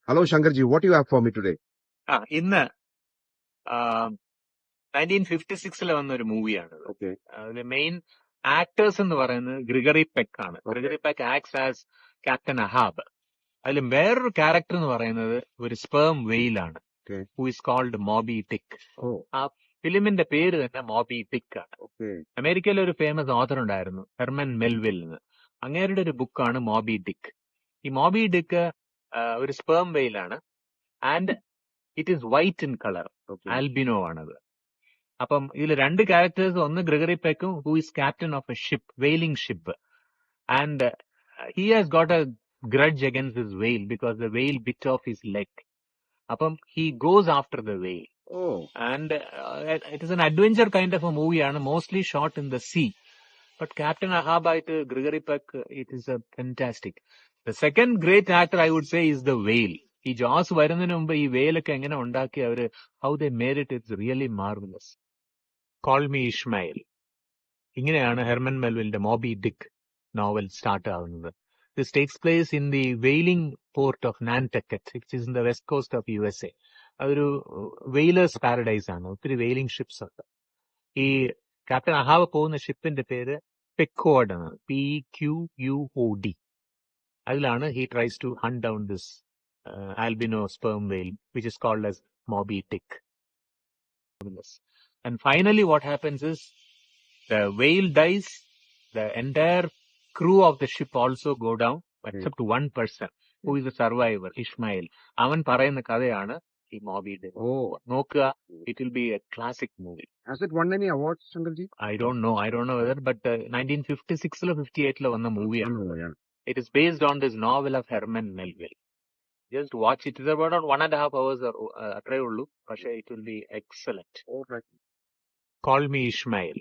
Hello, Shankarji. What do you have for me today? ഇന്ന് 1956 വന്ന ഒരു മൂവിയാണിത്. Okay. അതിലെ മെയിൻ ആക്ടേഴ്സ് എന്ന് പറയുന്നത് ഗ്രിഗറി പെക്ക് ആണ്. Gregory Peck acts as captain Ahab. അതിൽ വേറൊരു ക്യാരക്ടർ എന്ന് പറയുന്നത് ഒരു സ്പേം വെയിലാണ്, Okay. Who is called Moby Dick. Oh. ആ ഫിലിമിന്റെ പേര് തന്നെ മോബി ഡിക്ക് ആണ്. Okay. അമേരിക്കയിലെ ഒരു ഫേമസ് ഓഥർ ഉണ്ടായിരുന്നു, ഹെർമൻ മെൽവിൽ എന്ന്. അങ്ങേരുടെ ഒരു ബുക്കാണ് മോബി ഡിക്ക്. ഈ മോബി ഡിക്ക് ഒരു സ്പേം വെയിലാണ് and it is white in colour, Okay. Albino ആണത്. അപ്പം ഇതിൽ രണ്ട് ക്യാരക്ടേഴ്സ്, ഒന്ന് ഗ്രിഗറി പെക്കും, who is captain of a ship, whaling ship, and he has got a grudge against his whale because the whale bit off his leg. അപ്പം he goes after the whale Oh. And it is an adventure kind of a മൂവിയാണ്, mostly shot in the sea. But captain Ahab ആയിട്ട് Gregory പെക്ക്, it is a fantastic. The second great actor I would say is the whale. ഈ ജോസ് വരുന്നതിന് മുമ്പ് ഈ വെയിലൊക്കെ എങ്ങനെ ഉണ്ടാക്കി അവര്, how they made it, it's really marvellous. Call me Ishmael. ഇങ്ങനെയാണ് ഹെർമൻ മെൽവിലിന്റെ മോബി ഡിക്ക് നോവൽ സ്റ്റാർട്ട് ആവുന്നത്. This takes place in the whaling port of Nantucket, which is in the west coast of USA. അതൊരു വെയിലേഴ്സ് paradise ആണ്, ഒത്തിരി vailing ships ഉണ്ട്. ഈ captain Ahab പോകുന്ന ഷിപ്പിന്റെ പേര് പെക്കോഡ് ആണ്, PQUOD. അതിലാണ് he tries to hunt down this albino sperm whale which is called as Moby Dick. And finally what happens is the whale dies, the entire crew of the ship also go down except one person who is a survivor, Ishmael. അവൻ പറയുന്ന കഥയാണ് ഈ Moby Dick. Oh. നോക്കുക, it will be a classic movie. Has it won any awards, Shankarji? I don't know whether, but 1956 58 വന്ന മൂവിയാണ്. Oh, yeah. It is based on this novel of Herman Melville. Just watch it. It's about 1.5 hours അത്രേ ഉള്ളൂ, പക്ഷേ it will be excellent. All right. Call me Ishmael.